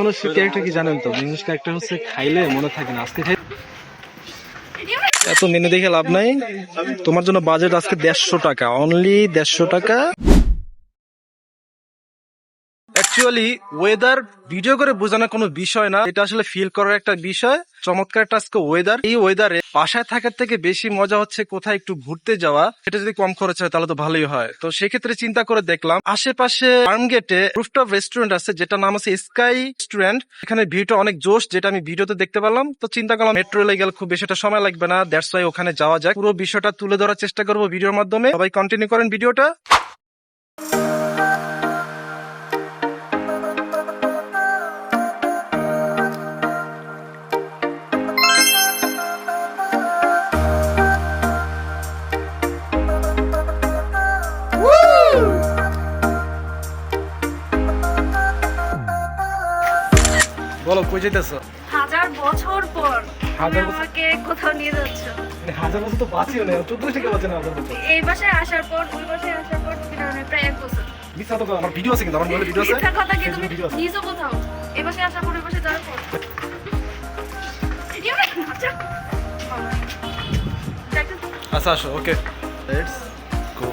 মানুষের ক্যারেক্টার কি জানেন তো? মেয়ে মানুষের ক্যারেক্টার হচ্ছে খাইলে মনে থাকে না। আজকে খাই এত মেনু দেখে লাভ নাই। তোমার জন্য বাজেট আজকে 150 টাকা, অনলি 150 টাকা। অ্যাকচুয়ালি ওয়েদার ভিডিও করে বোঝানোর কোনো বিষয় না, এটা আসলে ফিল করার একটা বিষয়। চমৎকার একটা আজকে ওয়েদার। এই ওয়েদারে বাসায় থাকার থেকে বেশি মজা হচ্ছে কোথায় একটু ঘুরতে যাওয়া। এটা যদি কম খরচ হয় তাহলে তো ভালোই হয়। তো সেক্ষেত্রে চিন্তা করে দেখলাম আশেপাশে ফার্মগেটে রুফটপ রেস্টুরেন্ট আছে, যেটা নাম আছে স্কাই রেস্টুরেন্ট। এখানে ভিউটা অনেক জোশ, যেটা আমি ভিডিওতে দেখতে পারলাম। তো চিন্তা করলাম মেট্রো রেলে গেলে খুব বেশি একটা সময় লাগবে না, দ্যাটস ওয়াই ওখানে যাওয়া যায়। পুরো বিষয়টা তুলে ধরার চেষ্টা করবো ভিডিওর মাধ্যমে। সবাই কন্টিনিউ করেন ভিডিওটা। বলো কই যাইতেছো? 1000 বছর পর তুমি 1000 বছর? আমাকে কোথাও নিয়ে যাচ্ছ। 1000 বছর তো বাঁচিও না, 14 থেকে বাঁচে না 1000 বছর। এই বাসায় আসার পর ওই বাসায় আসার পর প্রায় 1 বছর। মিথ্যা তো আমার ভিডিও আছে, কিন্তু আমার মোবাইলে ভিডিও আছে। মিথ্যা কথা কি? তুমি ভিডিও আছে। নিজে কোথাও এই বাসায় আসার পর ওই বাসায় যাওয়ার পর আচ্ছা আচ্ছা আসো, ওকে লেটস গো।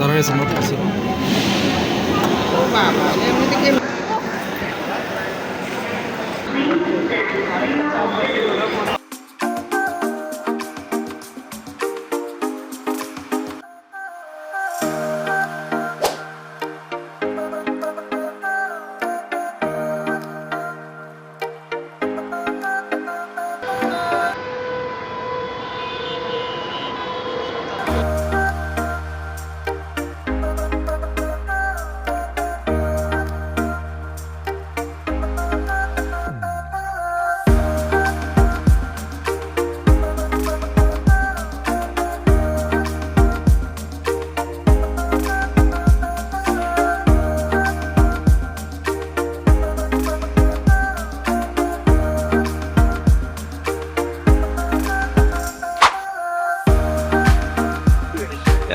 দাঁড়ানো আছে নোট আছে।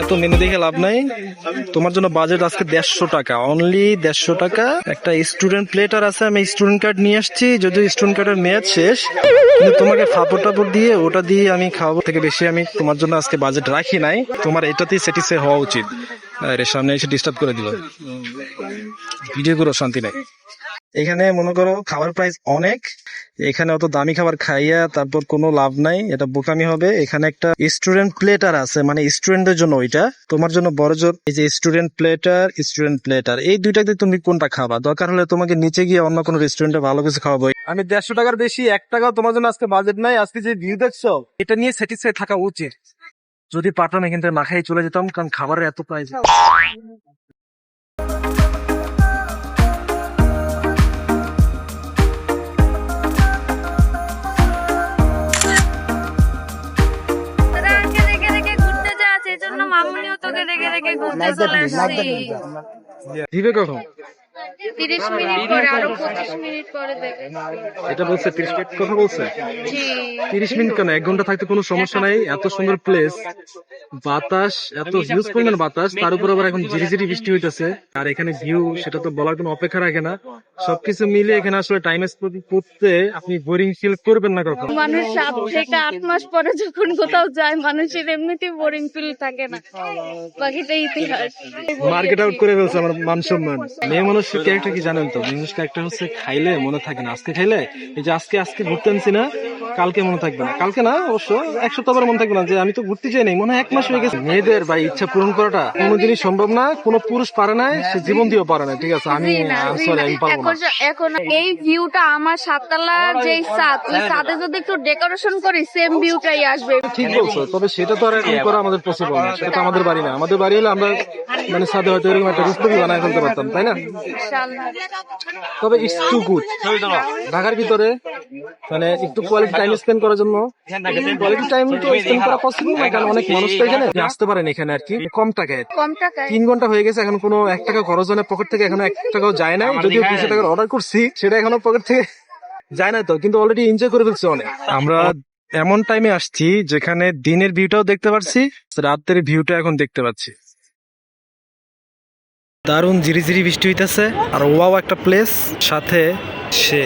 এত মেনু দেখে লাভ নাই। তোমার জন্য বাজেট আজকে 150 টাকা, অনলি 150 টাকা। একটা স্টুডেন্ট প্লেটার আছে, আমি স্টুডেন্ট কার্ড নিয়ে আসছি, যদিও স্টুডেন্ট কার্ডের মেয়াদ শেষ, কিন্তু তোমাকে ফাপড় টাপড় দিয়ে ওটা দিয়ে আমি খাওয়াবো। থেকে বেশি আমি তোমার জন্য আজকে বাজেট রাখি নাই, তোমার এটাতেই স্যাটিসফাই হওয়া উচিত। আরে সামনে এসে ডিস্টার্ব করে দিল, ভিডিও করো, শান্তি নাই। এখানে মনে করো খাবার প্রাইস অনেক, এখানে অত দামি খাবার খাইয়া তারপর কোনো লাভ নাই, এটা বোকামি হবে। এখানে একটা স্টুডেন্ট প্লেটার আছে, মানে স্টুডেন্টদের জন্য ওইটা, তোমার জন্য বড় জোর। এই যে স্টুডেন্ট প্লেটার, এই দুইটাতে তুমি কোনটা খাবা? দরকার হলে তোমাকে নিচে গিয়ে অন্য কোনো রেস্টুরেন্টে ভালো কিছু খাওয়াবো। আমি 150 টাকার বেশি 1 টাকাও তোমার জন্য আজকে বাজেট নাই। আজকে যে ভিউ দেখছো, এটা নিয়ে স্যাটিসফাই থাকা উচিত। যদি পারতাম এখান থেকে না খাই চলে যেতাম, কারণ খাবারের এত প্রাইস। মামুনিও তোকে দেখে দেখে ঘুরতে চলে আসছি। দিবে কখন? 30 মিনিট পরে, আরো 25 মিনিট পরে দেবে। এটা বলছে 30 মিনিট কথা বলছে। জি 30 মিনিট কেন, 1 ঘন্টা থাকতে কোনো সমস্যা নাই। এত সুন্দর প্লেস, বাতাস, এত হিউজ পরিমাণ বাতাস, তার উপর আবার এখন ঝিরিঝিরি বৃষ্টি হইতেছে, আর এখানে ভিউ সেটা তো বলার কোনো অপেক্ষা রাখে না। সবকিছু মিলে এখানে আসলে টাইম স্পেন্ড করতে আপনি বোরিং ফিল করবেন না কখনো। মানুষ 7 থেকে 8 মাস পরে যখন কোথাও যায়, মানুষের এমনিতেই বোরিং ফিল থাকে না, বাকিটা ইতিহাস। মার্কেট আউট করে ফেলছে আমার মান সম্মান। মেয়ে মানুষকে ক্যারেক্টার কি জানেন তো? বিজনেস ক্যারেক্টার হচ্ছে খাইলে মনে থাকে না, আজকে খাইলে এই যে আজকে ঘুরতে আনছি না, কালকে মনে থাকবে না, কালকে না অবশ্য 1 সপ্তাহ মনে থাকবে না যে আমি তো ঘুরতে চাই নাই, মনে হয় 1 মাস হয়ে গেছে। মেয়েদের ভাই ইচ্ছা পূরণ করাটা কোনোদিনই সম্ভব না, কোনো পুরুষ পারে না, সে জীবন দিয়েও পারে না। ঠিক আছে, আমি সরি, আমি পারবো না। এখন এই ভিউটা আমার সাততলার যে ছাদ, ওই ছাদে যদি একটু ডেকোরেশন করি সেম ভিউটাই আসবে। ঠিক বলছো, তবে সেটা তো আর এখন করা আমাদের পসিবল না, সেটা তো আমাদের বাড়ি না। আমাদের বাড়ি হলে আমরা মানে ছাদে হয়তো এরকম একটা রুফটপই বানায় ফেলতে পারতাম, তাই না? ইনশাআল্লাহ। তবে ইটস টু গুড। ঢাকার ভিতরে মানে একটু কোয়ালিটি টাইম স্পেন্ড করার জন্য, কোয়ালিটি টাইম তো স্পেন্ড করা পসিবল না, কারণ অনেক মানুষ তো এখানে আসতে পারেন এখানে আর কি কম টাকায়। কম টাকায় 3 ঘন্টা হয়ে গেছে, এখন কোনো 1 টাকা খরচ হয় না পকেট থেকে, এখনো 1 টাকাও যায় না। যদিও 200 টাকার অর্ডার করছি, সেটা এখনো পকেট থেকে যায় না তো, কিন্তু অলরেডি এনজয় করে ফেলছি অনেক। আমরা এমন টাইমে আসছি যেখানে দিনের ভিউটাও দেখতে পাচ্ছি, রাতের ভিউটা এখন দেখতে পাচ্ছি। দারুণ ঝিরিঝিরি বৃষ্টি হইতেছে, আর ওয়াও একটা প্লেস, সাথে সে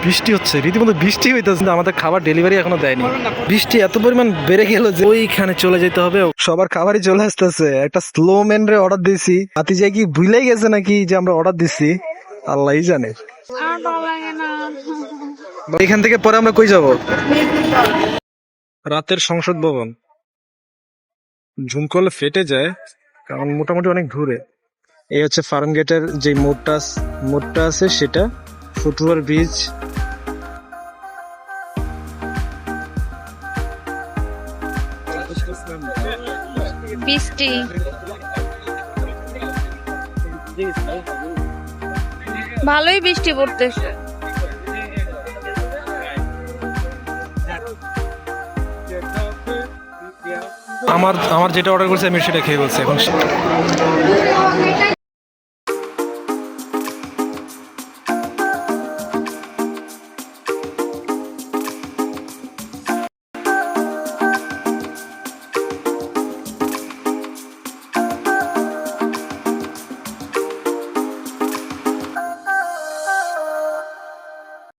বৃষ্টি হচ্ছে, রীতিমতো বৃষ্টি হইতেছে। কিন্তু আমাদের খাবার ডেলিভারি এখনো দেয়নি। বৃষ্টি এত পরিমাণ বেড়ে গেল যে ওইখানে চলে যেতে হবে। সবার খাবারই চলে আসতেছে। একটা স্লো ম্যান রে অর্ডার দিয়েছি, হাতি যায় কি ভুলেই গেছে নাকি যে আমরা অর্ডার দিচ্ছি, আল্লাহই জানে। আর ভালো লাগে না। এখান থেকে পরে আমরা কই যাব? রাতের সংসদ ভবন। ঝুম করলে ফেটে যায়, কারণ মোটামুটি অনেক দূরে। এই হচ্ছে ফার্ম গেটের যে মোড়টা আছে সেটা, ফুটওভার ব্রিজ। বৃষ্টি ভালোই বৃষ্টি পড়তেছে। আমার যেটা অর্ডার করছি আমি সেটা খেয়ে বলছি এখন।